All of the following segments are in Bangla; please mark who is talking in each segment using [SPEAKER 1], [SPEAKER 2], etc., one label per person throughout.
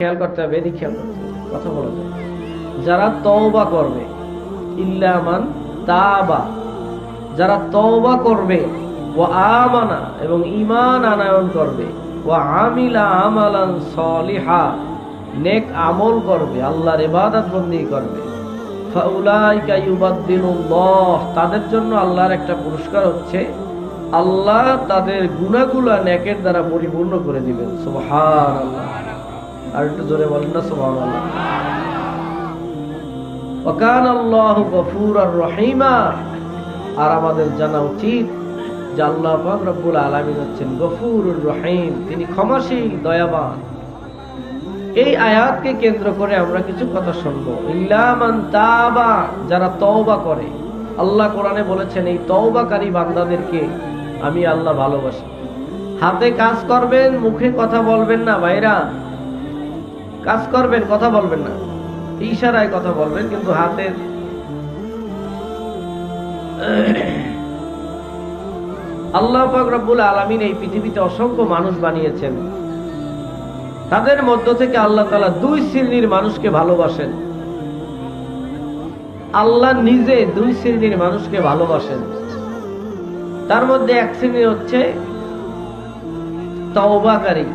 [SPEAKER 1] খেয়াল করতে হবে, এদিকে খেয়াল করতে হবে, কথা বলা যায়। যারা তওবা করবে, ইল্লা মান তাবা, যারা তওবা করবে, ওয়া আমানা এবং ঈমান আনয়ন করবে, ওয়া আমিলা আমালান সলিহা নেক আমল করবে, আল্লাহর ইবাদত বন্দেগী করবে, ফাউলাইকা ইউবাদদিলুল্লাহ, তাদের জন্য আল্লাহর একটা পুরস্কার হচ্ছে আল্লাহ তাদের গুনাহগুলো নেকের দ্বারা পরিপূর্ণ করে দিবেন। সুবহানাল্লাহ। আর একটু জোরে বলেন না সুবহানাল্লাহ। ওয়া কানাল্লাহু গফুরার রহিমা। আর আমাদের জানা উচিত যে আল্লাহ পাক রব্বুল আলামিন হচ্ছেন গফুরুর রহিম, তিনি ক্ষমাশীল দয়াবান। এই আয়াতকে কেন্দ্র করে আমরা কিছু কথা শুনবো। ইল্লা মান তাবা, যারা তওবা করে। আল্লাহ কোরআনে বলেছেন এই তওবাকারী বান্দাদেরকে আমি আল্লাহ ভালোবাসি। হাতে কাজ করবেন, মুখে কথা বলবেন না ভাইরা। কাজ করবেন, কথা বলবেন না, ইশারায় কথা বলবেন, কিন্তু হাতের আল্লাহ পাক রব্বুল আলামিন এই পৃথিবীতে অসংখ্য মানুষ বানিয়েছেন। তাদের মধ্য থেকে আল্লাহ তাআলা দুই শ্রেণীর মানুষকে ভালোবাসেন। আল্লাহ নিজে দুই শ্রেণীর মানুষকে ভালোবাসেন। তার মধ্যে এক শ্রেণী হচ্ছে তওবাকারী,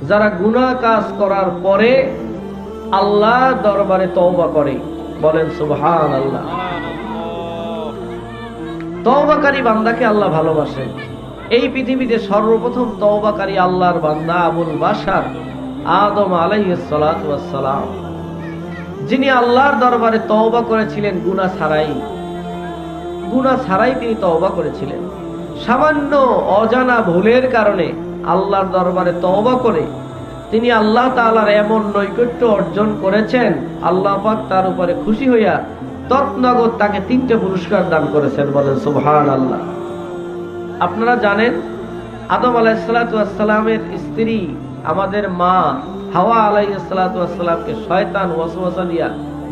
[SPEAKER 1] যারা গুনাহ কাজ করার পরে আল্লাহ দরবারে তওবা করে। বলেন সুবহানাল্লাহ। তওবাকারী বান্দাকে আল্লাহ ভালোবাসেন। এই পৃথিবীতে সর্বপ্রথম তওবাকারী আল্লাহর বান্দা আবুল বাশার আদম আলাইহিস সালাতু ওয়াস সালাম, যিনি আল্লাহর দরবারে তওবা করেছিলেন গুনাহ ছাড়াই তিনি তওবা করেছিলেন। সামান্য অজানা ভুলের কারণে আল্লাহর দরবারে তওবা করে তিনি আল্লাহ তাআলার এমন নৈকট্য অর্জন করেছেন, আল্লাহ পাক তার উপরে খুশি হইয়া তৎনগদ তাকে 3টে পুরস্কার দান করেছেন। বলেন সুবহানাল্লাহ। আপনারা জানেন আদম আলাইহিস সালাতু ওয়াস সালামের স্ত্রী আমাদের মা হাওয়া আলাইহিস সালাতু ওয়াস সালামকে শয়তান ওয়াসওয়াসা দিয়া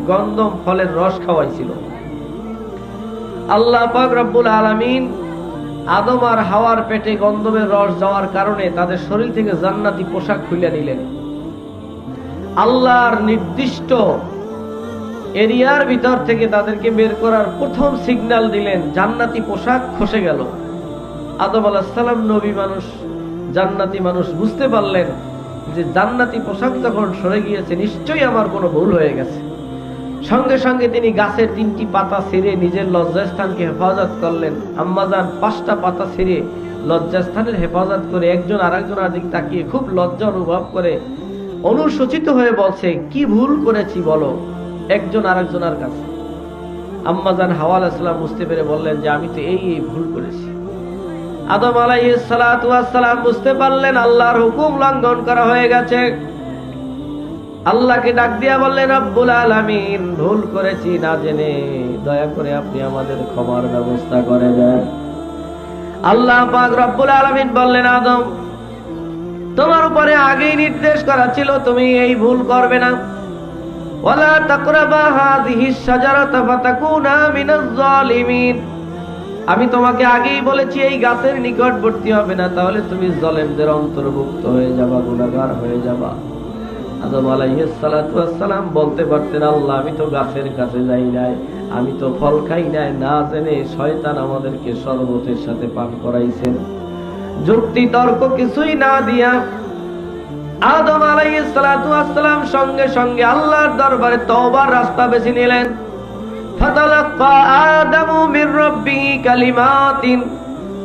[SPEAKER 1] গন্ধম ফলের রস খাওয়াইছিল। আল্লাহ পাক রব্বুল আলামিন আদম আর হাওয়ার পেটে গন্ধমের রস যাওয়ার কারণে তাদের শরীর থেকে জান্নাতি পোশাক খুলে নিলেন। আল্লাহর নির্দিষ্ট এরিয়ার ভিতর থেকে তাদেরকে বের করার প্রথম সিগন্যাল দিলেন, জান্নাতি পোশাক খসে গেল। আদম আলাইহিস সালাম নবী মানুষ, জান্নাতি মানুষ, বুঝতে পারলেন যে জান্নাতি পোশাক যখন সরে গিয়েছে নিশ্চয়ই আমার কোনো ভুল হয়ে গেছে। সঙ্গে সঙ্গে তিনি গাছের 3টি পাতা ছিঁড়ে নিজের লজ্জাস্থানকে হেফাজত করলেন। আম্মাজান 5টা পাতা ছিঁড়ে লজ্জাস্থানের হেফাজত করে একজন আরেকজনের দিকে তাকিয়ে খুব লজ্জা অনুভব করে অনুশোচিত হয়ে বলছে, কি ভুল করেছি বলো, একজন আরেকজনের কাছে। আম্মাজান হাওয়া আলাইহিস সালাম বুঝতে পেরে বললেন যে আমি তো এই ভুল করেছি। আদম আলাইহিস সালাতু ওয়াস সালাম বুঝতে পারলেন আল্লাহর হুকুম লঙ্ঘন করা হয়ে গেছে। আল্লাহকে ডাক দিয়া বললেন, রব্বুল আলামিন, ভুল করেছি না জেনে, দয়া করে আপনি আমাদের ক্ষমার ব্যবস্থা করে দেন। আল্লাহ পাক রব্বুল আলামিন বললেন, আদম, তোমার উপরে আগেই নির্দেশ করা ছিল তুমি এই ভুল করবে না। ওয়ালা তাকরাবা হাযিহিস শাজারাতা ফাতাকুনা মিনাজ জালিমিন। আমি তোমাকে আগেই বলেছি এই গাছের নিকটবর্তী হবে না, তাহলে তুমি জালেমদের অন্তর্ভুক্ত হয়ে যাবা, গুনাহগার হয়ে যাবা। আদম আলাইহিস সালাতু ওয়াস সালাম বলতে পারতেন, আল্লাহ আমি তো গাছের কাছে যাই নাই, আমি তো ফল খাই নাই, না জেনে শয়তান আমাদেরকে শরবতের সাথে পান করাইছেন। যুক্তি তর্ক কিছুই না দিয়া আদম আলাইহিস সালাতু ওয়াস সালাম সঙ্গে সঙ্গে আল্লাহর দরবারে তওবার রাস্তা বেছে নিলেন। ফাতালাক্কা আদামু মির রাব্বিহি কালিমাতিন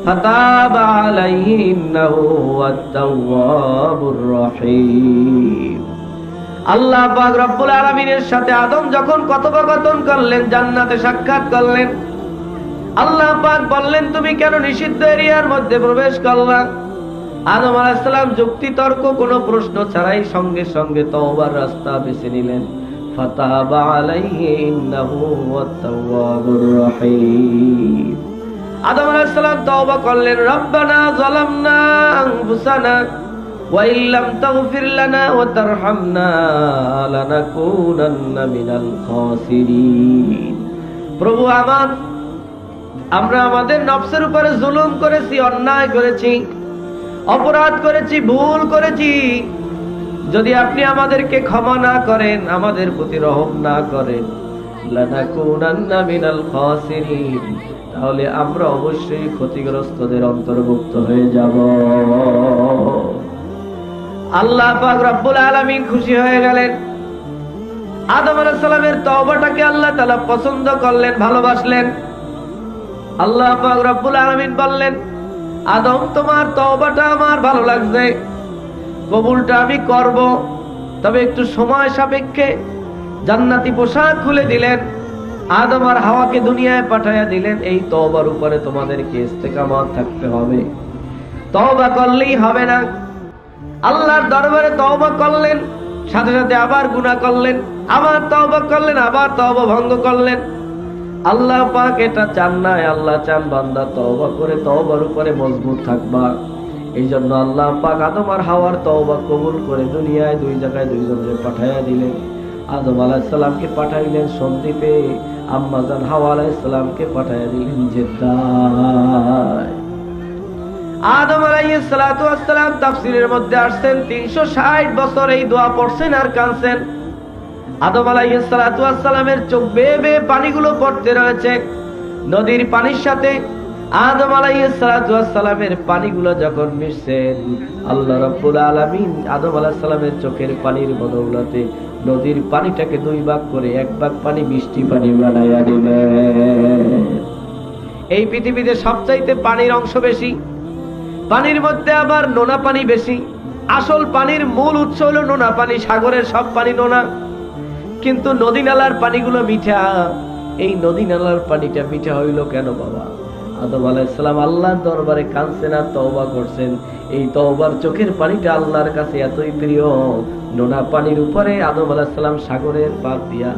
[SPEAKER 1] ফাতাবা আলাইহি ইন্নাহু হুয়াত তাওয়াবুর রহিম। আল্লাহ পাক রব্বুল আলামিনের সাথে আদম যখন কথোপকথন করলেন, জান্নাতে সাক্ষাৎ করলেন, আল্লাহ পাক বললেন, তুমি কেন নিষিদ্ধ এরিয়ার মধ্যে প্রবেশ করলা? আদম আলাইহিস সালাম যুক্তি তর্ক কোনো প্রশ্ন ছাড়াই সঙ্গে সঙ্গে তওবার রাস্তা বেছে নিলেন। ফাতাবা আলাইহি ইন্নাহু হুয়াত তাওয়াবুর রহিম। আদম আলাইহিস সালাম তওবা করলেন, রব্বানা যালামনা আনফুসানা ওয়া ইল্লাম তাগফির লানা ওয়া তারহামনা লানাকুনান্না মিনাল খাসিরিন। প্রভু আমার, আমরা আমাদের নফসের উপরে জুলুম করেছি, অন্যায় করেছি, অপরাধ করেছি, ভুল করেছি। যদি আপনি আমাদেরকে ক্ষমা না করেন, আমাদের প্রতি রহম না করেন, লানাকুনান্না মিনাল খাসিরিন, তাহলে আমরা অবশ্যই ক্ষতিগ্রস্তদের অন্তর্ভুক্ত হয়ে যাব। আল্লাহ পাক রব্বুল আলামিন খুশি হয়ে গেলেন। আদম আলাইহিস সালামের তওবাটাকে আল্লাহ তাআলা পছন্দ করলেন, ভালোবাসলেন। আল্লাহ পাক রব্বুল আলামিন বললেন, আদম তোমার তওবাটা আমার ভালো লাগছে, কবুলটা আমি করব, তবে একটু সময় সাপেক্ষে। জান্নাতি পোশাক খুলে দিলেন, আদম আর হাওয়াকে দুনিয়ায় পাঠাইয়া দিলেন। এই তওবার উপরে তোমাদেরকে ইস্তেকামত থাকতে হবে, তওবা করলেই হবে না। আল্লাহর দরবারে তওবা করলেন, সাথে সাথে আবার গুনাহ করলেন, আবার তওবা করলেন, আবার তওবা ভঙ্গ করলেন। আল্লাহ পাক এটা চান না। আল্লাহ চান বান্দা তওবা করে তওবার উপরে মজবুত থাকবা। এই জন্য আল্লাহ পাক আদম আর হাওয়ার তওবা কবুল করে দুনিয়ায় দুই জায়গায় দুইজনকে পাঠাইয়া দিলেন। আদম আলাইহিস সালামকে পাঠাইলেন সন্দ্বীপে, আম্মা জান হাওয়া আলাইহিস সালামকে পাঠাইয়া দিলেন জেদ্দায়। আদম আলাইহিস সালাতু ওয়াস সালাম তাফসীরের মধ্যে আসছেন 360 বছর এই দোয়া পড়ছেন আর কাঁদছেন। আদম আলাইহিস সালাতু ওয়াস সালামের চোখ বেয়ে বেয়ে পানিগুলো পড়তে রয়েছে। নদীর পানির সাথে আদম আলাইহিস সালাতু ওয়াস সালামের পানিগুলো যখন মিশছেন, আল্লাহ রাব্বুল আলামিন আদম আলাইহিস সালামের চোখের পানির বদৌলতে নদীর পানিটাকে দুই ভাগ করে এক ভাগ পানি মিষ্টি পানি বানাইয়া দিলেন। এই পৃথিবীতে সবচাইতে পানির অংশ বেশি, পানির মধ্যে আবার নোনা পানি বেশি। আসল পানির মূল উৎস হলো নোনা পানি, সাগরের সব পানি নোনা, কিন্তু নদী নালার পানিগুলো মিঠা। এই নদী নালার পানিটা মিঠা হইল কেন বাবা? আদম আলাইহিস সালাম আল্লাহর দরবারে কাঁদছেন আর তওবা করছেন। এই তওবার চোখের পানিটা আল্লাহর কাছে এতই প্রিয়। নোনা পানির উপরে আদম আলাইহিস সালাম সাগরের পার দিয়া,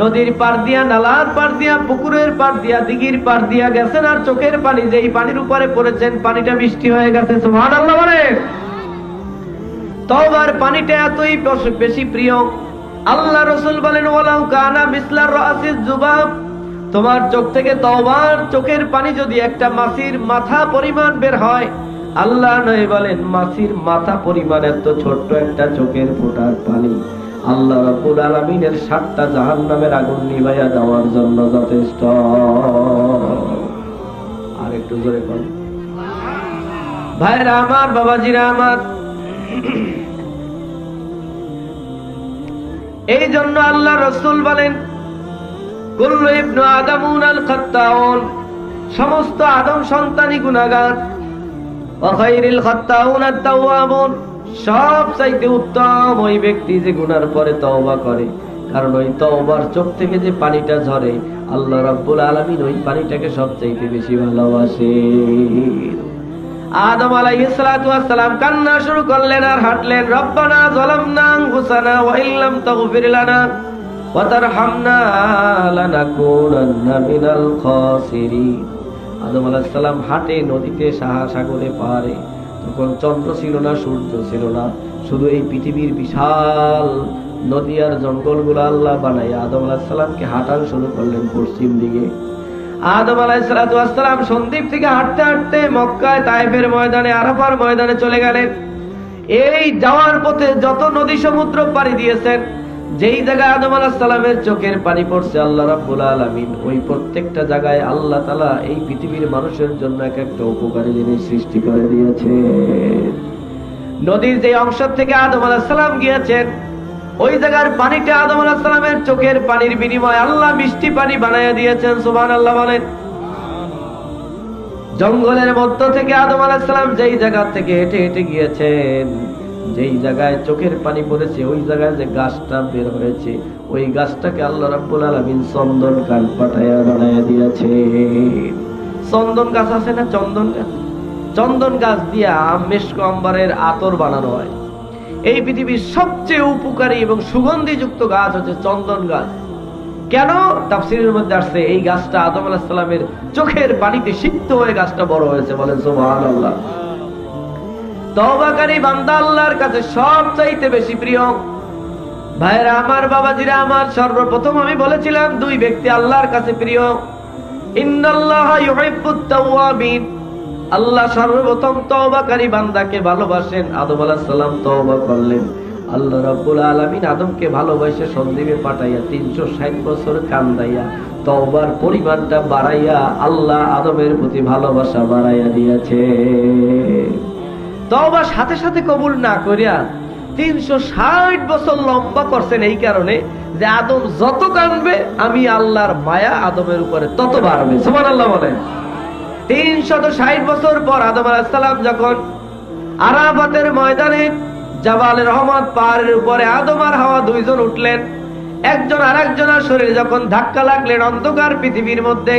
[SPEAKER 1] নদীর পার দিয়া, নালার পার দিয়া, পুকুরের পার দিয়া, দিঘির পার দিয়া গেছেন, আর চোখের পানি যেই পানির উপরে পড়েছেন পানিটা মিষ্টি হয়ে গেছে। সুবহানাল্লাহ বলেন। তওবার পানিটা এতই বেশি প্রিয়। আল্লাহ রাসূল বলেন, ওয়ালাউ কানা মিসলার রাসিজ যুবাব, তোমার চোখ থেকে তওবার চোখের পানি যদি একটা মাছির মাথা পরিমাণ বের হয়, আল্লাহ নয় বলেন মাছির মাথা পরিমাণ এত ছোট্ট একটা চোখের ফোঁটার পানি আল্লাহ রাব্বুল আলামিনের 7টা জাহান্নামের আগুন নিভাইয়া দেওয়ার জন্য যথেষ্ট। আর একটু জোরে বল। ভাইরা আমার, বাবাজিরা আমার, এই জন্য আল্লাহ রাসূল বলেন, কুল্লু ইবনু আদামুনাল খাত্তাউন, সমস্ত আদম সন্তানই গুনাহগার। ওয়া খায়রুল খাত্তাউনাত তাওয়াবুন, সবচাইতে উত্তম ওই ব্যক্তি যে গুনার পরে তওবা করে। কারণ ওই তওবার চোখ থেকে যে পানিটা ঝরে, আল্লাহ রাব্বুল আলামিন ওই পানিটাকে সবচাইতে বেশি ভালোবাসে। আদম আলাইহিস সালাতু ওয়াস সালাম কান্না শুরু করলেন আর হাঁটলেন, রব্বানা যালামনা আনফুসানা ওয়া ইল্লাম তাগফির লানা ওয়া তারহামনা লানাকুনান্না মিনাল খাসিরিন। আদম আলাইহিস সালাম হাঁটে নদীতে, সাগরে পারে। তখন চন্দ্র ছিল না, সূর্য ছিল না, শুধু এই পৃথিবীর বিশাল নদী আর জঙ্গলগুলো আল্লাহ বানাইয়া আদম আলাইহিস সালামকে হাঁটানো শুরু করলেন পশ্চিম দিকে। আদম আলাইহিস সালাম সন্দ্বীপ থেকে হাঁটতে হাঁটতে মক্কায়, তায়েফের ময়দানে, আরাফার ময়দানে চলে গেলেন। এই যাওয়ার পথে যত নদী সমুদ্র পাড়ি দিয়েছেন, যেই জায়গায় আদম আলাইহিস সালামের চোখের পানি পড়ছে, আল্লাহ রাব্বুল আলামিন ওই প্রত্যেকটা জায়গায় আল্লাহ তাআলা এই পৃথিবীর মানুষের জন্য এক একটা উপকারী জিনিস সৃষ্টি করে দিয়েছে। নদীর যে অংশ থেকে আদম আলাইহিস সালাম গিয়েছেন, ওই জায়গার পানিটা আদম আলাইহিস সালামের চোখের পানির বিনিময়ে আল্লাহ মিষ্টি পানি বানাইয়া দিয়েছেন। সুবহানাল্লাহ বলেন। জঙ্গলের মধ্য থেকে আদম আলাইহিস সালাম যেই জায়গা থেকে হেঁটে হেঁটে গিয়েছেন, যেই জায়গায় চোখের পানি পড়েছে, ওই জায়গায় যে গাছটা বের হয়েছে, ওই গাছটাকে আল্লাহ রাব্বুল আলামিন চন্দন কাঠ পাঠাইয়া বানাইয়া দিয়েছে। চন্দন গাছ আছে না, চন্দন গাছ, চন্দন গাছ দিয়া মেশক আম্বারের আতর বানানো হয়। এই পৃথিবীর সবচেয়ে উপকারী এবং সুগন্ধিযুক্ত গাছ হচ্ছে চন্দন গাছ। কেন? তাফসীরের মধ্যে আসছে এই গাছটা আদম আলাইহিস সালামের চোখের পানিতে সিক্ত হয়ে গাছটা বড় হয়েছে। বলেন সুবহানাল্লাহ। তওবাকারী বান্দা আল্লাহর কাছে সবচাইতে বেশি প্রিয়। ভাইরা আমার, বাবাজিরা আমার, সর্বপ্রথম আমি বলেছিলাম দুই ব্যক্তি আল্লাহর কাছে প্রিয়। ইন্নাল্লাহা ইউহিব্বুত তাওয়াবিন, আল্লাহ সর্বপ্রথম তওবাকারী বান্দাকে ভালোবাসেন। আদম আলাইহিস সালাম তওবা করলেন, আল্লাহ রাব্বুল আলামিন আদমকে ভালোবাসে সন্দীপে পাঠাইয়া 360 বছর কান্দাইয়া তওবার পরিমাণটা বাড়াইয়া আল্লাহ আদমের প্রতি ভালোবাসা বাড়াইয়া দিয়েছে। তওবা সাথে সাথে কবুল না করিয়া 360 বছর লম্বা করছেন এই কারণে যে আদম যত কাঁদবে আমি আল্লাহর মায়া আদমের উপরে তত বাড়বে। সুবহানাল্লাহ বলেন। 360 বছর পর আদম আলাইহিস সালাম যখন আরাফাতের ময়দানে জাবালে রহমত পাহাড়ের উপরে আদম আর হাওয়া দুইজন উঠলেন, একজন আরেকজনের শরীরে যখন ধাক্কা লাগলেন অন্ধকার পৃথিবীর মধ্যে,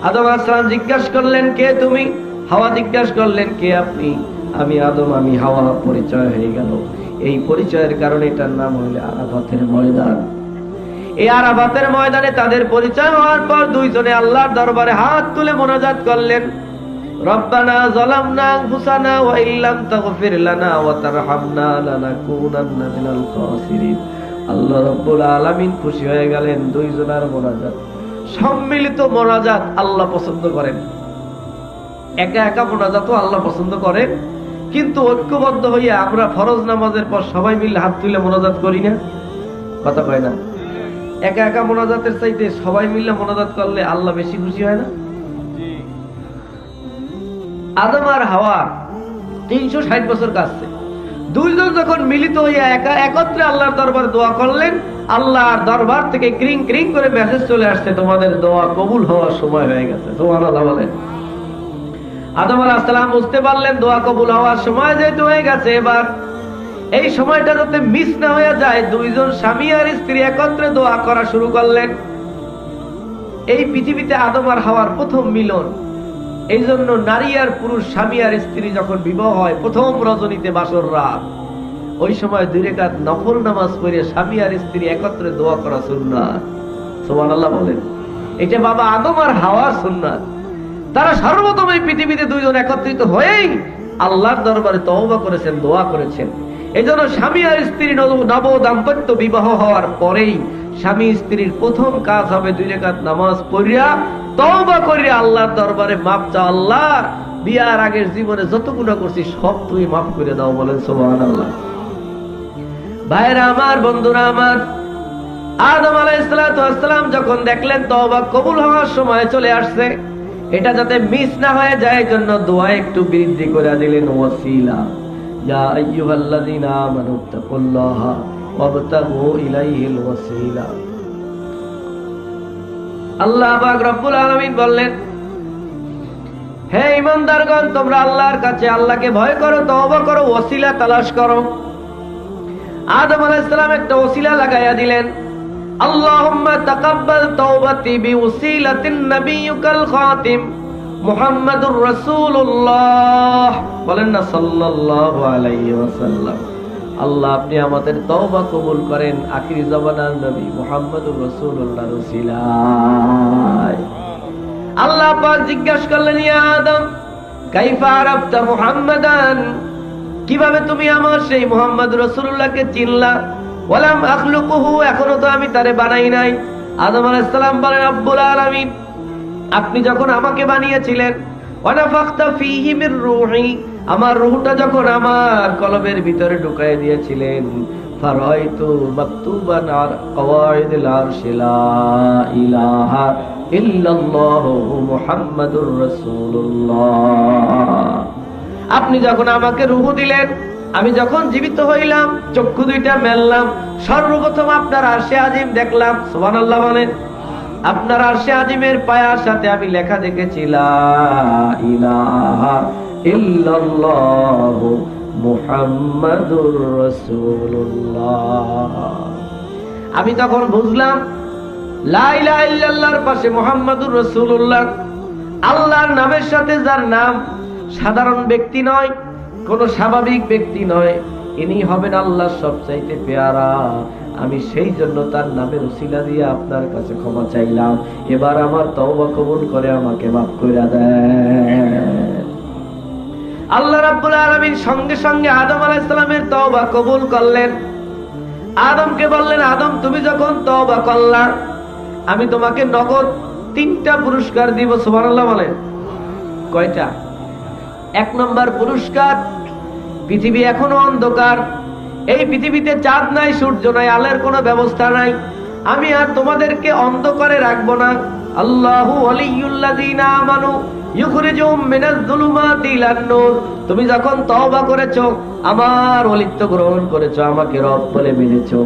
[SPEAKER 1] আদম আলাইহিস সালাম জিজ্ঞাসা করলেন কে তুমি? হাওয়া জিজ্ঞাসা করলেন কে আপনি? আমি আদম, আমি হাওয়া। পরিচয় হয়ে গেল। এই পরিচয়ের কারণে এটার নাম হইল আরাফাতের ময়দান। এই আরাফাতের ময়দানে তাদের পরিচয় হওয়ার পর দুইজনে আল্লাহর দরবারে হাত তুলে মোনাজাত করলেন, রব্বানা যালামনা আনফুসানা ওয়া ইল্লাম তাগফির লানা ওয়া তারহামনা লানাকুনান্না মিনাল খাসিরিন। আল্লাহ রাব্বুল আলামিন খুশি হয়ে গেলেন। দুইজনের মোনাজাত, সম্মিলিত মোনাজাত আল্লাহ পছন্দ করেন। একা একা মোনাজাতও আল্লাহ পছন্দ করেন, কিন্তু ঐক্যবদ্ধ হইয়া আমরা ফরজ নামাজের পর সবাই মিলে হাত তুলে মোনাজাত করি না? কথা কয় না? একা একা মোনাজাতের চাইতে সবাই মিলে মোনাজাত করলে আল্লাহ বেশি খুশি হয় না? আদম আর হাওয়া 360 বছর কাছে দুইজন যখন মিলিত হইয়া একত্রে আল্লাহর দরবারে দোয়া করলেন, আল্লাহর দরবার থেকে ক্রিং ক্রিং করে মেসেজ চলে আসছে, তোমাদের দোয়া কবুল হওয়ার সময় হয়ে গেছে। সুবহানাল্লাহ বলেন। আদম আলাইহিস সালাম বুঝতে পারলেন দোয়া কবুল হওয়ার সময় যেহেতু হয়ে গেছে, এবার এই সময়টা যাতে মিস না হয়ে যায়, দুইজন স্বামী আর স্ত্রী একত্রে দোয়া করা শুরু করলেন। এই পৃথিবীতে আদম আর হাওয়ার প্রথম মিলন। এই জন্য নারী আর পুরুষ, স্বামী আর স্ত্রী যখন বিবাহ হয় প্রথম রজনীতে বাসর রাত, ওই সময় 2 রাকাত নফল নামাজ পড়ে স্বামী আর স্ত্রী একত্রে দোয়া করা সুন্নাত। সুবহানাল্লাহ বলেন। এটা বাবা আদম আর হাওয়ার সুন্নাত। তারা সর্বপ্রথম এই পৃথিবীতে দুইজন একত্রিত হয়েই আল্লাহর দরবারে তওবা করেছেন, দোয়া করেছেন। এই জন্য স্বামী আর স্ত্রী নব দাম্পত্য বিবাহ হওয়ার পরেই স্বামী স্ত্রীর প্রথম কাজ হবে 2 রাকাত নামাজ পড়িয়া তওবা করিয়া আল্লাহর দরবারে মাপ চাও, আল্লাহ বিয়ার আগের জীবনে যত গুনাহ করছি সব তুমি মাফ করে দাও। বলেন সুবহানাল্লাহ। ভাইরা আমার, বন্ধুরা আমার, আদম আলাইহিস সালাম যখন দেখলেন তওবা কবুল হওয়ার সময় চলে আসছে, এটা যাতে মিস না হয়ে যায় এই জন্য দোয়া একটু বৃদ্ধি করে দিলেন, ওয়াসিলা। ইয়া আইয়ুহাল্লাযীনা আমানু তাকুল্লাহা ওয়াবতাগু ইলাইহিল ওয়াসিলা। আল্লাহ পাক রব্বুল আলামিন বললেন, হে ঈমানদারগণ, তোমরা আল্লাহর কাছে আল্লাহকে ভয় করো, তওবা করো, ওয়াসিলা তালাশ করো। আদম আলাইহিস সালাম একটা ওসিলা লাগাইয়া দিলেন, আল্লাহুম্মা তাকাব্বাল তাওবাতি বিওসিলাতিন নাবিয়্যিকাল খাতিম মুহাম্মাদুর রাসূলুল্লাহ। বলেন না সাল্লাল্লাহু আলাইহি ওয়াসাল্লাম। আল্লাহ আপনি আমাদের তওবা কবুল করেন আখিরি জামানার নবী মুহাম্মদুর রাসূলুল্লাহর ওসিলায়। আল্লাহ পাক জিজ্ঞাসা করলেন, ইয়া আদম কাইফা আরাফতা মুহাম্মাদান, কিভাবে তুমি আমার সেই মুহাম্মদ রাসূলুল্লাহকে চিনলা? ওয়ালাম আখলুকুহু, এখনো তো আমি তারে বানাই নাই। আদম আলাইহিস সালাম বলেন, রব্বুল আলামিন আপনি যখন আমাকে বানিয়েছিলেন, ওয়া নাফাখতা ফীহি মির রূহি, আমার রূহটা যখন আমার কলবের ভিতরে ঢুকায় দিয়েছিলেন, ফারাইতু মাকতুবান আর কওয়াইদিল আরশি লা ইলাহা ইল্লাল্লাহু মুহাম্মাদুর রাসূলুল্লাহ। আপনি যখন আমাকে রূহ দিলেন, আমি যখন জীবিত হইলাম, চক্ষু দুইটা মেললাম, সর্বপ্রথম আপনার আরশে আজিম দেখলাম। সুবহানাল্লাহ বলেন। আপনার আরশে আজিমের পায়ার সাথে আমি লেখা দেখেছি, লা ইলাহা ইল্লাল্লাহু মুহাম্মাদুর রাসূলুল্লাহ। আমি তখন বুঝলাম লা ইলাহা ইল্লাল্লাহর পাশে মুহাম্মাদুর রাসূলুল্লাহ, আল্লাহর নামের সাথে যার নাম সাধারণ ব্যক্তি নয়, কোন স্বাভাবিক ব্যক্তি নয়, ইনি হবেন আল্লাহর সবচাইতে পেয়ারা। আমি সেই জন্য তার নামের উসিলা দিয়ে আপনার কাছে ক্ষমা চাইলাম। এবার আমার তওবা কবুল করে আমাকে মাফ করে দেন। আল্লাহ রাব্বুল আলামিন সঙ্গে সঙ্গে আদম আলাইহিস সালামের তওবা কবুল করলেন। আদমকে বললেন, আদম তুমি যখন তওবা করলা, আমি তোমাকে নগদ 3টা পুরস্কার দিব। সুবহানাল্লাহ বলেন। কয়টা? 1 নম্বর পুরস্কার, পৃথিবী এখনো অন্ধকার, এই পৃথিবীতে চাঁদ নাই, সূর্য নাই, আলোর কোনো ব্যবস্থা নাই। আমি আর তোমাদেরকে অন্ধকারে রাখবো না। আল্লাহু ওয়ালিয়ুল্লাযীনা আমানু ইউখরিজুহুম মিনাজ যুলুমাতি ইলান নূর। তুমি যখন তওবা করেছো, আমার ওলিত্ব গ্রহণ করেছো, আমাকে রব বলে মেনেছো,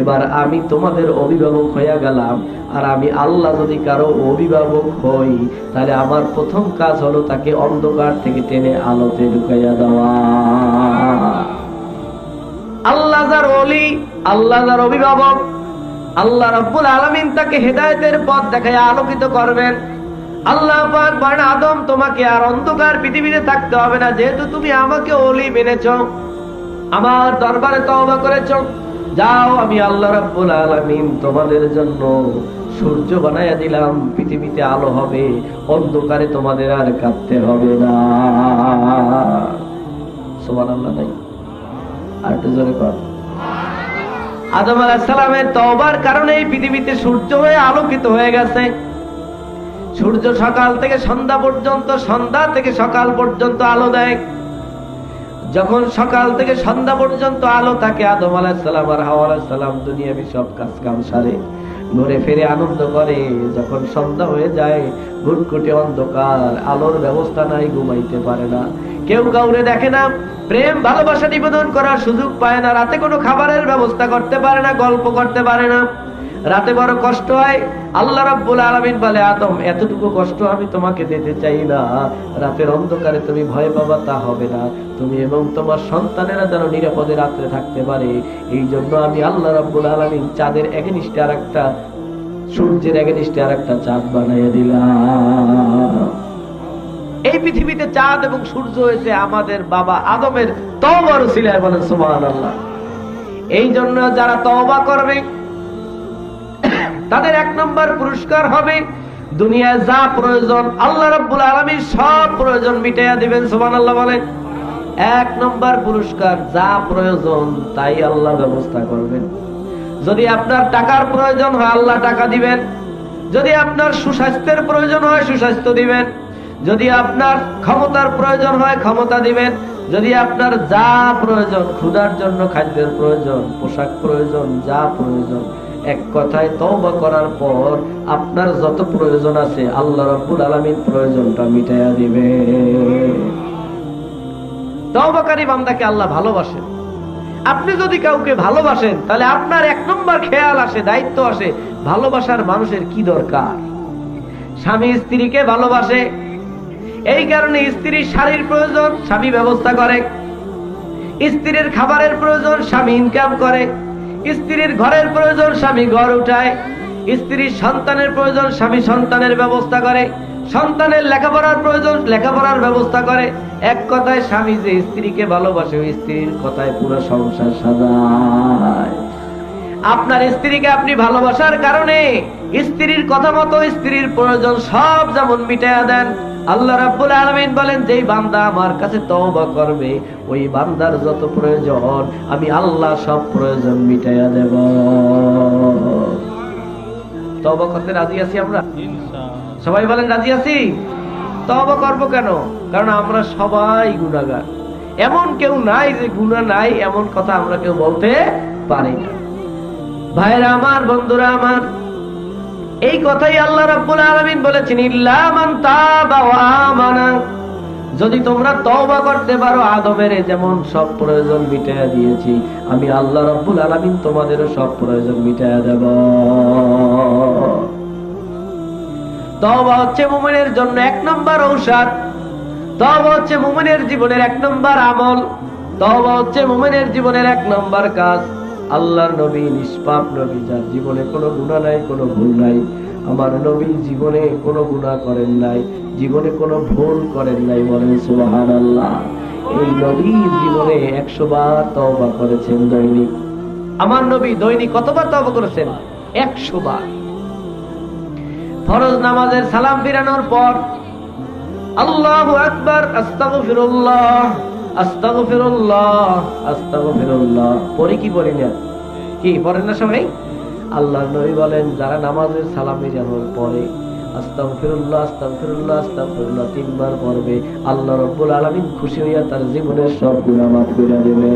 [SPEAKER 1] এবার আমি তোমাদের অভিভাবক হয়ে গেলাম। আর আমি আল্লাহ যদি কারো অভিভাবক হই, তাহলে আমার প্রথম কাজ হলো তাকে অন্ধকার থেকে টেনে আলোতে ঢুকাইয়া দেওয়া। আল্লাহ যার ওলি, আল্লাহ যার অভিভাবক, আল্লাহ রাব্বুল আলামিন তাকে হেদায়েতের পথ দেখায় আলোকিত করবেন। আল্লাহ পাক বলেন, আদম তোমাকে আর অন্ধকার পৃথিবীতে থাকতে হবে না, যেহেতু তুমি আমাকে ওলি মেনেছো, আমার দরবারে তওবা করেছো। যাও, আমি আল্লাহ রাব্বুল আলামিন তোমাদের জন্য সূর্য বানাইয়া দিলাম, পৃথিবীতে আলো হবে, অন্ধকারে তোমাদের আর কাঁদতে হবে না। সুবহানাল্লাহ। নাই আর একটু জোরে কর। আদম আলাইহিস সালামের তওবার কারণে এই পৃথিবীতে সূর্য হয়ে আলোকিত হয়ে গেছে। সূর্য সকাল থেকে সন্ধ্যা পর্যন্ত, সন্ধ্যা থেকে সকাল পর্যন্ত আলো দেয়। যখন সকাল থেকে সন্ধ্যা পর্যন্ত আলো থাকে, আদম আলাইহিস সালাম আর হাওয়া আলাইহিস সালাম দুনিয়াবি সব কাজ কাম সারে ঘুরে ফিরে আনন্দ করে। যখন সন্ধ্যা হয়ে যায়, ঘুটঘুটে অন্ধকার, আলোর ব্যবস্থা নাই, ঘুমাইতে পারে না, কেউ কাউরে দেখে না, প্রেম ভালোবাসা নিবেদন করার সুযোগ পায় না, রাতে কোনো খাবারের ব্যবস্থা করতে পারে না, গল্প করতে পারে না, রাতে বড় কষ্ট হয়। আল্লাহ রাব্বুল আলামিন বলে, আদম এতটুকু কষ্ট আমি তোমাকে দিতে চাই না, রাতের অন্ধকারে তুমি ভয় পাবা তা হবে না, তুমি এবং তোমার সন্তানেরা যেন নিরাপদে রাত্রে থাকতে পারে, এই জন্য আমি আল্লাহ রাব্বুল আলামিন চাঁদের এগেনিস্টে আর একটা, সূর্যের এগেনিস্টে আর একটা চাঁদ বানাইয়া দিলাম। এই পৃথিবীতে চাঁদ এবং সূর্য হয়েছে আমাদের বাবা আদমের তওবার উসিলায়, বলেন সুবহানাল্লাহ। এই জন্য যারা তওবা করবে তাদের এক নম্বর পুরস্কার হবে, দুনিয়ায় যা প্রয়োজন আল্লাহ রাব্বুল আলামিন সব প্রয়োজন মিটাইয়া দিবেন। সুবহানাল্লাহ বলেন। এক নম্বর পুরস্কার, যা প্রয়োজন তাই আল্লাহ ব্যবস্থা করবেন। যদি আপনার টাকার প্রয়োজন হয়, আল্লাহ টাকা দিবেন। যদি আপনার সুস্বাস্থ্যের প্রয়োজন হয়, সুস্বাস্থ্য দিবেন। যদি আপনার ক্ষমতার প্রয়োজন হয়, ক্ষমতা দিবেন। যদি আপনার যা প্রয়োজন, ক্ষুধার জন্য খাদ্যের প্রয়োজন, পোশাক প্রয়োজন, যা প্রয়োজন, এক কথায় তওবা করার পর আপনার যত প্রয়োজন আছে আল্লাহ রাব্বুল আলামিন প্রয়োজনটা মিটাইয়া দিবে। তওবাকারী বান্দাকে আল্লাহ ভালোবাসেন। আপনি যদি কাউকে ভালোবাসেন, তাহলে আপনার এক নম্বর খেয়াল আসে, দায়িত্ব আসে, ভালোবাসার মানুষের কি দরকার। স্বামী স্ত্রীকে ভালোবাসে, এই কারণে স্ত্রীর শাড়ির প্রয়োজন, স্বামী ব্যবস্থা করে। স্ত্রীর খাবারের প্রয়োজন, স্বামী ইনকাম করে। স্ত্রীর ঘরের প্রয়োজন, স্বামী ঘর উঠায়। স্ত্রীর সন্তানের প্রয়োজন, স্বামী সন্তানের ব্যবস্থা করে। সন্তানের লেখাপড়ার প্রয়োজন, লেখাপড়ার ব্যবস্থা করে। এক কথায় স্বামী যে স্ত্রীকে ভালোবাসে, ওই স্ত্রীর কথায় পুরো সংসার সাজায়। আপনার স্ত্রীকে আপনি ভালোবাসার কারণে স্ত্রীর কথা মতো স্ত্রীর প্রয়োজন সব যেমন মিটাইয়া দেন। আল্লাহ রাব্বুল আলামিন বলেন, যেই বান্দা আমার কাছে তওবা করবে, ওই বান্দার যত প্রয়োজন আমি আল্লাহ সব প্রয়োজন মিটাইয়া দেব। তওবা করতে রাজি আছি আমরা? সবাই বলেন রাজি আছি। তওবা করব কেন? কারণ আমরা সবাই গুনাহগার। এমন কেউ নাই যে গুনাহ নাই, এমন কথা আমরা কেউ বলতে পারি না। ভাইরা আমার, বন্ধুরা আমার, এই কথাই আল্লাহ রাব্বুল আলামিন বলেছেন, ইল্লা মান তাবা ওয়া আমানা। যদি তোমরা তওবা করতে পারো, আদমের যেমন সব প্রয়োজন মিটাইয়া দিয়েছি, আমি আল্লাহ রাব্বুল আলামিন তোমাদেরও সব প্রয়োজন মিটাইয়া দেব। তওবা হচ্ছে মুমিনের জন্য এক নম্বর ঔষধ। তওবা হচ্ছে মুমিনের জীবনের এক নম্বর আমল। তওবা হচ্ছে মুমিনের জীবনের এক নম্বর কাজ। আল্লাহর নবী নিষ্পাপ নবী, যার জীবনে কোনো গুনাহ নাই, কোনো ভুল নাই। আমার নবী জীবনে কোনো গুনাহ করেন নাই, জীবনে কোনো ভুল করেন নাই, বলেন সুবহানাল্লাহ। এই নবী জীবনে 100 বার তওবা করেছেন দৈনিক। আমার নবী দৈনিক কতবার তওবা করেছেন? 100 বার। ফরজ নামাজের সালাম ফিরানোর পর আল্লাহু আকবার, আস্তাগফিরুল্লাহ, আস্তাগফিরুল্লাহ, আস্তাগফিরুল্লাহ পড়ি কি পড়ি না? কি পড়েন না সবাই? আল্লাহর নবী বলেন, যারা নামাজের সালাম ফিরানোর পরে আস্তাগফিরুল্লাহ, আস্তাগফিরুল্লাহ, আস্তাগফিরুল্লাহ 3 বার পড়বে, আল্লাহ রাব্বুল আলামিন খুশি হইয়া তার জীবনের সব গুনাহ মাফ করে দেবে।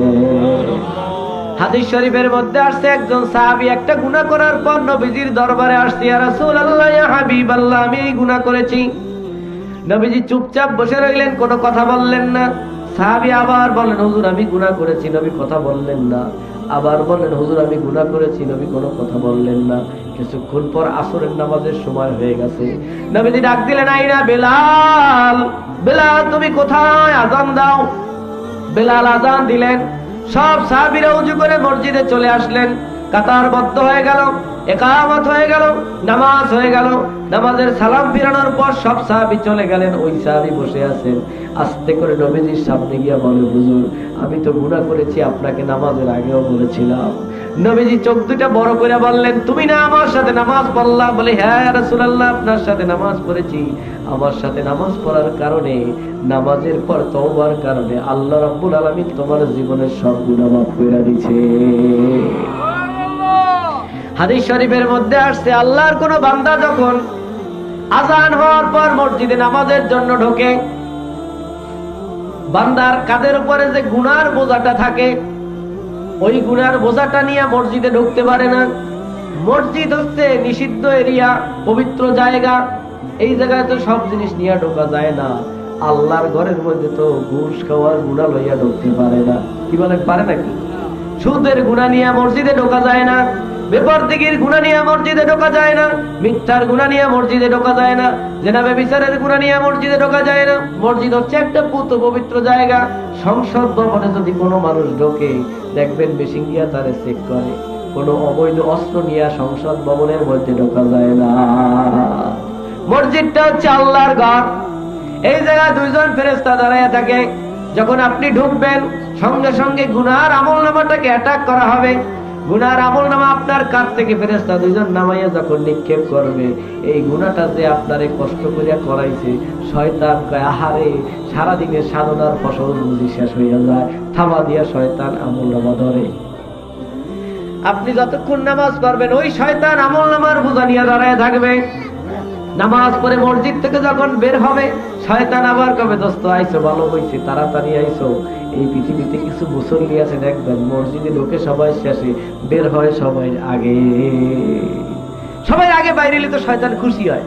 [SPEAKER 1] হাদিস শরীফের মধ্যে আসছে একজন সাহাবী একটা গুনাহ করার পর নবীজির দরবারে আসছে, ইয়া রাসূলুল্লাহ, ইয়া হাবিবাল্লাহ, আমি এই গুনাহ করেছি। নবীজি চুপচাপ বসে রইলেন, কোনো কথা বললেন না। সাহাবী আবার বললেন, হুজুর আমি গুনাহ করেছি। নবী কথা বললেন না। আবার বললেন, হুজুর আমি গুনাহ করেছি। নবী কোনো কথা বললেন না। কিছুক্ষণ পর আসরের নামাজের সময় হয়ে গেছে। নবীজি ডাক দিলেন, আইনা বেলাল, বেলাল তুমি কোথায়? আযান দাও। বেলাল আযান দিলেন। সব সাহাবীরা ওযু করে মসজিদে চলে আসলেন। কাতারবদ্ধ হয়ে গেল, ইকামত হয়ে গেল, নামাজ হয়ে গেল। নামাজের সালাম ফিরানোর পর সব সাহাবী চলে গেলেন। ওই সাহাবী বসে আছেন। আস্তে করে নবীজির সামনে গিয়ে বলে, হুজুর আমি তো গুনাহ করেছি, আপনাকে নামাজের আগেও বলেছিলাম। নবীজি চোখ দুটা বড় করে বললেন, তুমি না আমার সাথে নামাজ পড়লা? বলে, হ্যাঁ রাসূলুল্লাহ, আপনার সাথে নামাজ পড়েছি। আমার সাথে নামাজ পড়ার কারণে, নামাজের পর তওবার কারণে আল্লাহ রাব্বুল আলামিন তোমার জীবনের সব গুনাহ মাফ করে দিয়েছে। হাদিস শরীফের মধ্যে আসছে, আল্লাহর কোন বান্দা যখন আযান হওয়ার পর মসজিদে নামাজের জন্য ঢোকে, বান্দার কাঁধের উপরে যে গুনার বোঝাটা থাকে, ওই গুনার বোঝাটা নিয়ে মসজিদে ঢুকতে পারে না। মসজিদ হচ্ছে নিষিদ্ধ এরিয়া, পবিত্র জায়গা। এই জায়গায় তো সব জিনিস নিয়ে ঢোকা যায় না। আল্লাহর ঘরের মধ্যে তো ঘুষ খাওয়ার গুনাহ লইয়া ঢুকতে পারে না। কি বলেন, পারে নাকি? সুদের গুনাহ নিয়ে মসজিদে ঢোকা যায় না। বেপরদিগির গুনাহ নিয়ে মসজিদে ঢোকা যায় না। মিথ্যার গুনাহ নিয়ে মসজিদে ঢোকা যায় না। জেনা ব্যভিচারের গুনাহ নিয়ে মসজিদে ঢোকা যায় না। মসজিদ হচ্ছে একটা পুত পবিত্র জায়গা। সংসদ ভবনে যদি কোনো মানুষ ঢোকে, দেখবেন মেশিন দিয়া তারে চেক করে। কোনো অবৈধ অস্ত্র নিয়ে সংসদ ভবনের মধ্যে ঢোকা যায় না। মসজিদটা হচ্ছে আল্লাহর ঘর। এই জায়গায় দুইজন ফেরেশতা দাঁড়ায় থাকে। যখন আপনি ঢুকবেন, সঙ্গে সঙ্গে গুনার আমলনামাটাকে অ্যাটাক করা হবে। গুনার আমলনামা আপনার কাছ থেকে ফেরেশতা দুইজন নামাইয়া যখন নিক্ষেপ করবে, এই গুনাহটা যে আপনারে কষ্ট করিয়া করাইছে, শয়তান কয়, আহারে সারাদিনের সাধনার ফসল বুঝি শেষ হইয়া যায়। থামা দিয়া শয়তান আমলনামা ধরে। আপনি যতক্ষণ নামাজ পড়বেন, ওই শয়তান আমলনামার বোঝা নিয়ে দাঁড়ায় থাকবে। নামাজ পড়ে মসজিদ থেকে যখন বের হবে, শয়তান আবার কবে, দোস্ত আইছো, ভালো হইছে, তাড়াতাড়ি আইছো। এই পৃথিবীতে কিছু মুসল্লি আছে, দেখবেন মসজিদে ঢোকে সবাই শেষে, বের হয় সবাই আগে। সবাই আগে বাইরে এলে তো শয়তান খুশি হয়।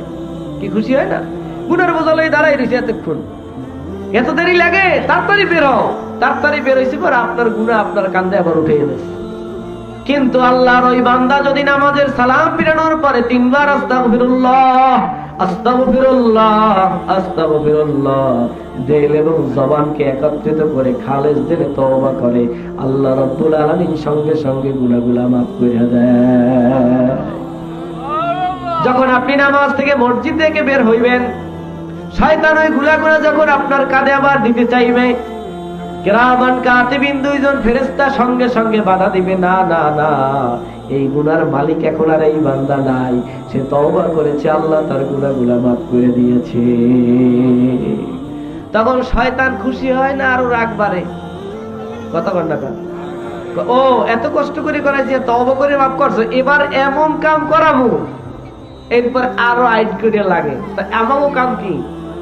[SPEAKER 1] কি খুশি হয় না? গুনার বোঝা লই দাঁড়াই রয়েছে এতক্ষণ, এত দেরি লাগে, তাড়াতাড়ি বের হও। তাড়াতাড়ি বের হইছে পর আপনার গুনাহ আপনার কাঁধে আবার উঠে গেছে। কিন্তু আল্লাহর ওই বান্দা যদি নামাজের সালাম ফিরানোর পরে 3 বার আস্তাগফিরুল্লাহ, আস্তাগফিরুল্লাহ, আস্তাগফিরুল্লাহ দিল এবং জবানকে একত্রিত করে খালেস দিলে তওবা করে, আল্লাহ রাব্বুল আলামিন সঙ্গে সঙ্গে গুনাহগুলো মাফ করে দেয়। যখন আপনি নামাজ থেকে মসজিদ থেকে বের হইবেন, শয়তান ওই গুনাহগুলো যখন আপনার কাঁধে আবার দিতে চাইবে, কিরামান কাতিবিন দুইজন ফেরেশতা সঙ্গে সঙ্গে বাধা দিবে, না না না, এই গুনার মালিক এখন আর এই বান্দা নাই, সে তওবা করেছে, আল্লাহ তার গুনাহগুলো মাফ করে দিয়েছে। তখন শয়তান খুশি হয় না, আরো রাগ বাড়ে। কথা বল না, ও এত কষ্ট করে করাইছে, তওবা করে মাফ করছো, এবার এমন কাম করাবো, এরপর আরো আইট করে লাগে। তা আমাগো কাম কি?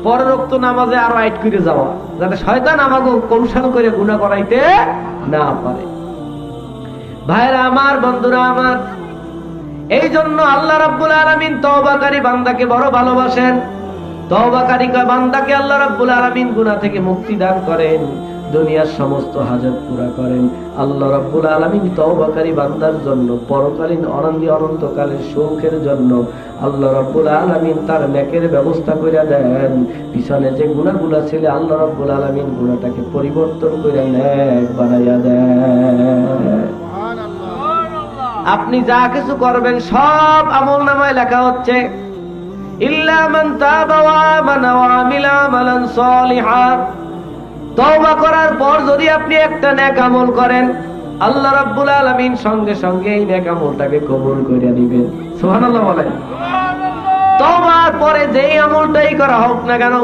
[SPEAKER 1] পরোক্ত নামাজে আরো আইট করে যাওয়া, যাতে শয়তান আমাকে কৌশল করে গুনাহ করাইতে না পারে। ভাইরা আমার, বন্ধুরা আমার, এই জন্য আল্লাহ রাব্বুল আলামিন তওবাকারী বান্দাকে বড় ভালোবাসেন। তওবাকারী বান্দাকে আল্লাহ রাব্বুল আলামিন গুনাহ থেকে মুক্তি দান করেন, দুনিয়ার সমস্ত হাজত পুরা করেন। আল্লাহ রাব্বুল আলামিন তওবাকারী বান্দার জন্য পরকালীন অনন্তকালের সুখের জন্য আল্লাহ রাব্বুল আলামিন তার নেকের ব্যবস্থা করে দেন। পিছনে যে গুনাহগুলো ছিল, আল্লাহ রাব্বুল আলামিন গুনাহটাকে পরিবর্তন করে নেক বানাইয়া দেন। আপনি যা কিছু করবেন সব আমলনামায় লেখা হচ্ছে, ইল্লা মান তাবা ওয়া আমানা ওয়া আমিলা আমালান সালিহান। তওবা করার পর যদি আপনি একটা নেক আমল করেন, আল্লাহ রাব্বুল আলামিন সঙ্গে সঙ্গে এই নেক আমলটাকে কবুল করে নেবেন। সুবহানাল্লাহ বলেন। তওবার পরে যেই আমলটাই করা হোক না কেন,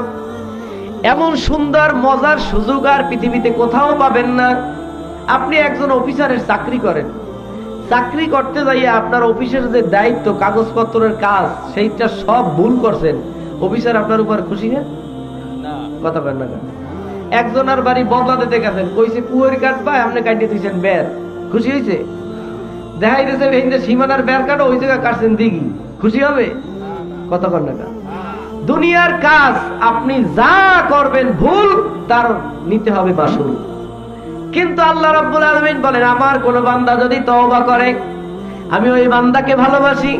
[SPEAKER 1] এমন সুন্দর মজার সুযোগ আর পৃথিবীতে কোথাও পাবেন না। আপনি একজন অফিসারের চাকরি করেন, চাকরি করতে যাইয়া আপনার অফিসের যে দায়িত্ব, কাগজপত্রের কাজ, সেইটা সব ভুল করছেন, অফিসার আপনার উপর খুশি না? কথা বলেন না। একজনের বাড়ি বদলা দিতে গেছেন, কইছে কুয়ের কাটবা, আপনি কাটিয়ে দিয়েছেন বের, খুশি হয়েছে? দেখা যাচ্ছে এই যে সীমানার বের কাটো ওই জায়গায় কাটছেন দিঘি, খুশি হবে? কতক্ষণ টাকা দুনিয়ার কাজ আপনি যা করবেন ভুল তার নিতে হবে মাসুল। কিন্তু আল্লাহ রাব্বুল আলামিন বলেন আমার কোন বান্দা যদি তওবা করে আমি ওই বান্দাকে ভালোবাসি,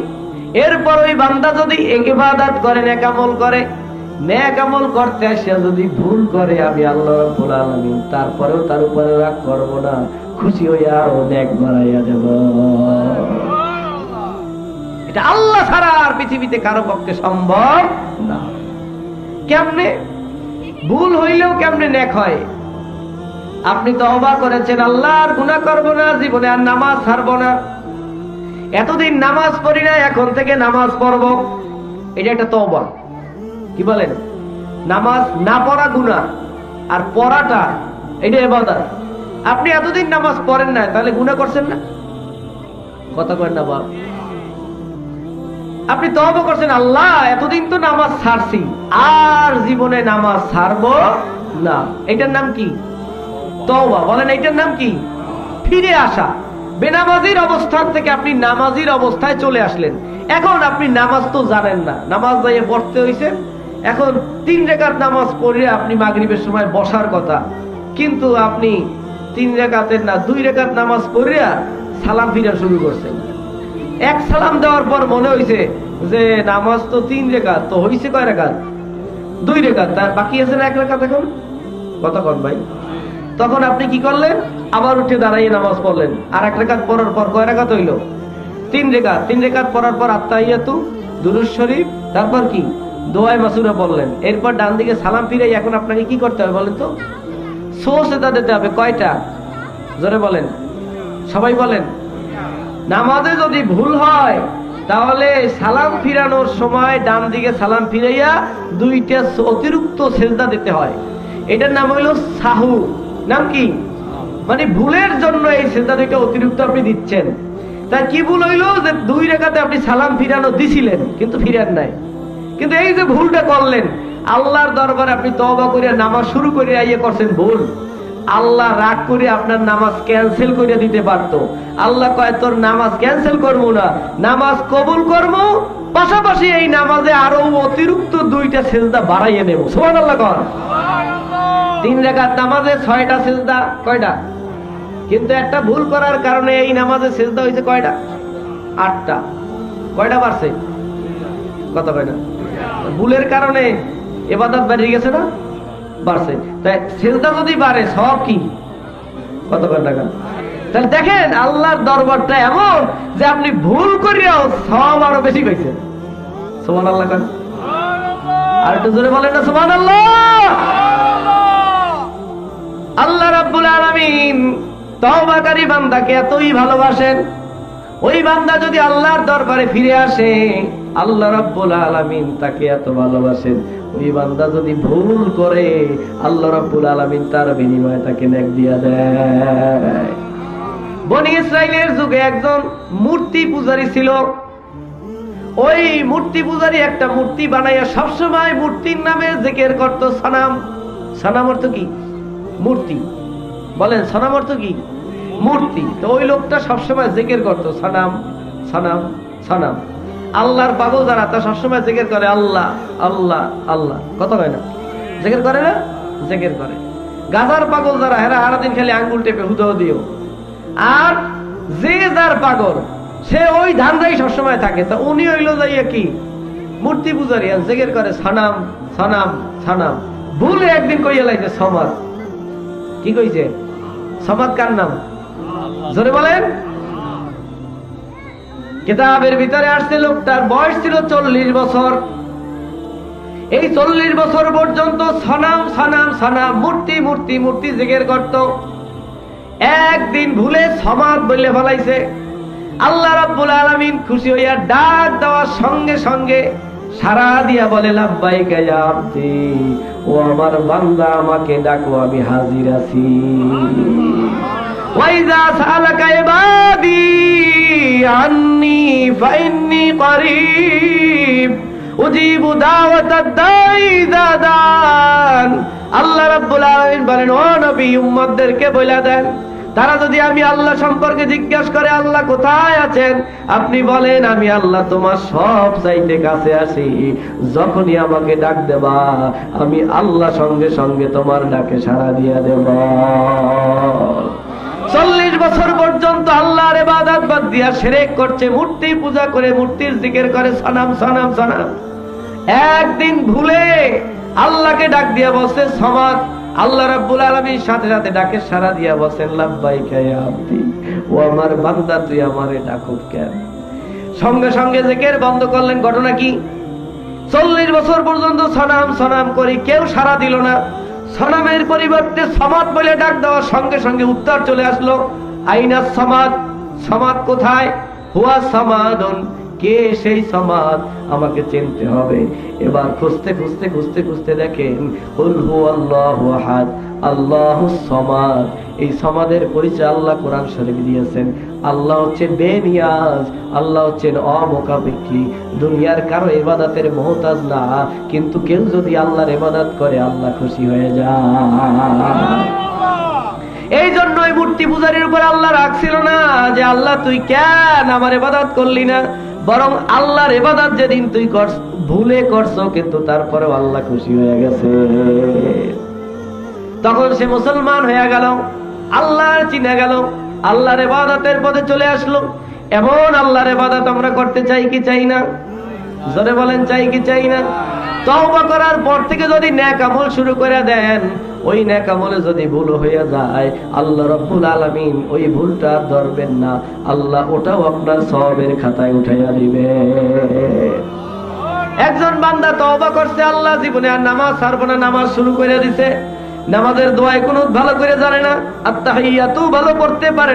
[SPEAKER 1] এরপর ওই বান্দা যদি ইবাদত করে নেক আমল করে, নেক আমল করতে আসে যদি ভুল করে আমি আল্লাহ রাব্বুল আলামিন তারপরেও তার উপরে রাগ করব না, খুশি হইয়া আরো নেক বাড়াইয়া দেব। এটা আল্লাহ ছাড়া আর পৃথিবীতে কারো পক্ষে সম্ভব না। কেমনে ভুল হইলেও কেমনে নেক হয়? আপনি তওবা করেছেন আল্লাহ আর গুনাহ করব না, জীবনে আর নামাজ ছাড়ব না, এতদিন নামাজ পড়ি না এখন থেকে নামাজ পড়ব, এটা একটা তওবা। কি বলেন? নামাজ না পড়া গুনাহ আর পড়াটা এটা ইবাদত। আপনি এতদিন নামাজ পড়েন না তাহলে গুনাহ করছেন না? কথা করেন না বাপ? আপনি তওবা করছেন আল্লাহ এতদিন তো নামাজ ছাড়ছি আর জীবনে নামাজ ছাড়বো না, এটার নাম কি? তওবা। বলেন এটার নাম কি? ফিরে আসা। বেনামাজির অবস্থান থেকে আপনি নামাজির অবস্থায় চলে আসলেন। এখন আপনি নামাজ তো জানেন না, নামাজ যাইয়ে পড়তে হইছে, এখন 3 রাকাত নামাজ পড়ে আপনি মাগরিবের সময় বসার কথা, কিন্তু আপনি 3 রাকাতের না 2 রাকাত নামাজ পড়ে সালাম ফিরা শুরু করছেন। এক সালাম দেওয়ার পর মনে হইছে যে নামাজ তো 3 রাকাত, তো হইছে কয় রাকাত? 2 রাকাত, তার বাকি আছে না 1 রাকাত। এখন কতক্ষণ ভাই? তখন আপনি কি করলেন? আবার উঠে দাঁড়াইয়ে নামাজ পড়লেন। আর 1 রাকাত পড়ার পর কয় রাকাত হইল? 3 রাকাত। 3 রাকাত পড়ার পর আত্তাহিয়াতু, দুরূদ শরীফ, তারপর কি দোয়ায়ে মাসুরা পড়লেন। এরপর ডান দিকে সালাম ফিরাই এখন আপনাকে কি করতে হবে বলেন তো? সুজদা দিতে হবে। কয়টা? জোরে বলেন, সবাই বলেন। নামাজে যদি ভুল হয় তাহলে সালাম ফিরানোর সময় ডান দিকে সালাম ফিরাইয়া 2টা অতিরিক্ত সেজদা দিতে হয়। এটার নাম হইল সাহু। নাম কি? মানে ভুলের জন্য এই সেজদা 2টা অতিরিক্ত আপনি দিচ্ছেন। তাই কি ভুল হইল যে 2 রাকাতে আপনি সালাম ফিরানো দিছিলেন কিন্তু ফিরান নাই, কিন্তু এই যে ভুলটা করলেন আল্লাহর দরবারে আপনি তওবা করে নামাজ শুরু করে আইয়ে করছেন ভুল, আল্লাহ রাগ করে আপনার নামাজ ক্যান্সেল করে দিতে পারতো। আল্লাহ কয় তোর নামাজ ক্যান্সেল করবো না, নামাজ কবুল করবো, পাশাপাশি এই নামাজে আরো অতিরিক্ত 2টা সেজদা বাড়াইয়ে নেব। সুবহানাল্লাহ কর। 3 রাকাত নামাজে 6টা সেজদা। কয়টা? কিন্তু একটা ভুল করার কারণে এই নামাজে সেজদা হয়েছে কয়টা? 8টা। কয়টা বাড়ছে? কত? কয়টা? ভুলের কারণে ইবাদত বেড়ে গেছে না? বাড়ছে। তাই সেজদা যদি বাড়ে সব কি? কত টাকা? তাহলে দেখেন আল্লাহর দরবারটা এমন যে আপনি ভুল করিয়াও সব আরো বেশি পাইছেন। সুবহানাল্লাহ কর। আর একটু জোরে বলেন না সুবহানাল্লাহ। আল্লাহ রাব্বুল আলামিন তওবাকারী বান্দাকে এতই ভালোবাসেন, ওই বান্দা যদি আল্লাহর দরবারে ফিরে আসে আল্লাহ রাব্বুল আলামিন তাকে এত ভালোবাসেন, ওই বান্দা যদি ভুল করে আল্লাহ রাব্বুল আলামিন তার বিনিময়ে তাকে নেক দিয়া দেয়। বনি ইসরাইলের যুগে একজন মূর্তি পূজারী ছিল। ওই মূর্তি পূজারী একটা মূর্তি বানাইয়া সবসময় মূর্তির নামে জিকির করত সনাম। সনাম অর্থ কি? মূর্তি। বলেন সনাম অর্থ কি? মূর্তি। তো ওই লোকটা সবসময় জিকির করতো সনাম সনাম সনাম। আল্লাহর পাগল যারা তা সবসময় জিকির করে আল্লাহ আল্লাহ আল্লাহ। কথা হয় না? জিকির করে না? জিকির করে। গাজার পাগল যারা এরা সারাদিন খালি আঙ্গুল টেপে হুদাও দিও। আর যে যার পাগল সে ওই ধান্দাই সবসময় থাকে। তা উনি হইল যাইয়া কি? মূর্তি পূজারী, জিকির করে সনাম সনাম সনাম। ভুলে একদিন কইয়া লাইছে সমাজ। কি কইছে? সমাজ কার নাম? জোরে বলেন। কিতাবের ভিতরে আসছে লোকটার বয়স ছিল 40 বছর। এই 40 বছর পর্যন্ত সনাম সনাম সনাম মূর্তি মূর্তি মূর্তি জিকির করত। একদিন ভুলে সমাজ বলে ফেলাইছে। আল্লাহ রাব্বুল আলামিন খুশি হইয়া ডাক দেওয়ার সঙ্গে সঙ্গে সারা দিয়া বলে লাব্বাইকা ইয়া আব্দি, ও আমার বান্দা আমাকে ডাকো আমি হাজির আছি। ওয়াইজা সালাকা ইবাদি আন্নি ফাইন্নি করিব উজিবু দাওয়াতাদ দাঈ ইযা দান। আল্লাহ রাব্বুল আলামিন বলেন ও নবী উম্মতদেরকে বলে দেন তারা যদি আমি আল্লাহ সম্পর্কে জিজ্ঞাসা করে আল্লাহ কোথায় আছেন, আপনি বলেন আমি আল্লাহ তোমার সব চাইতে কাছে আছি, যখনই আমাকে ডাক দেবা আমি আল্লাহ সঙ্গে সঙ্গে তোমার ডাকে সাড়া দিয়ে দেব। 40 বছর পর্যন্ত আল্লাহর ইবাদত বাদ দিয়া শিরক করছে, মূর্তি পূজা করে, মূর্তির জিকির করে, সনাম সনাম সনাম। একদিন ভুলে আল্লাহকে ডাক দিয়া বসে সমাদ, আল্লাহ রাব্বুল আলামিন সাথে সাথে ডাকে সাড়া দিয়া বসেন লাব্বাইকা ইয়া আব্দি, ও আমার বান্দা তুই আমারে ডাকুক কেন? সঙ্গে সঙ্গে জিকির বন্ধ করলেন। ঘটনা কি? 40 বছর পর্যন্ত সনাম সনাম করি, কেউ সাড়া দিল না। সনামের পরিবর্তে সমাদ বলে ডাক দেওয়ার সঙ্গে সঙ্গে উত্তর চলে আসলো, আইনা সমাদ, সমাদ কোথায়? হুয়া সমাদুন, কে সেই সমাদ, আমাকে চিনতে হবে। এবার খুঁজতে খুঁজতে খুঁজতে খুঁজতে দেখেন কুল হুয়াল্লাহু আহাদ আল্লাহুস সামাদ। এই সমাদের পরিচয় আল্লাহ কোরআন শরীফে দিয়েছেন। আল্লাহ হচ্ছে বেনিয়াজ, আল্লাহ হচ্ছেন অমুখাপেক্ষী, দুনিয়ার কারো ইবাদতের মুহতাজ না, কিন্তু কেউ যদি আল্লাহর ইবাদত করে আল্লাহ খুশি হয়ে যায়। এই জন্যই মূর্তি পূজারীর উপর আল্লাহ রাখছিল না যে আল্লাহ তুই কেন আমার ইবাদত করলি না, বরং আল্লাহর ইবাদত যেদিন তুই ভুলে করছো কিন্তু তারপরেও আল্লাহ খুশি হয়ে গেছে, তখন সে মুসলমান হয়ে গেল, আল্লাহর চিনা গেল, আল্লাহর ইবাদতের পথে চলে আসলো। এমন আল্লাহর ইবাদত আমরা করতে চাই কি চাই না? জোরে বলেন, চাই কি চাই না? তওবা করার পর থেকে যদি নেক আমল শুরু করে দেন, ওই নেক আমলে যদি ভুল হয়ে যায় আল্লাহ রাব্বুল আলামিন ওই ভুলটা ধরবেন না, আল্লাহ ওটাও আপনার সওয়াবের খাতায় উঠাইয়া দিবে। একজন বান্দা তওবা করছে, আল্লাহ জীবনে আর নামাজ ছাড়বো না, নামাজ শুরু করে দিছে, নামাজের দোয়ায় কুনুত ভালো করে জানে না, আত্তাহিয়াতু ভালো পড়তে পারে না।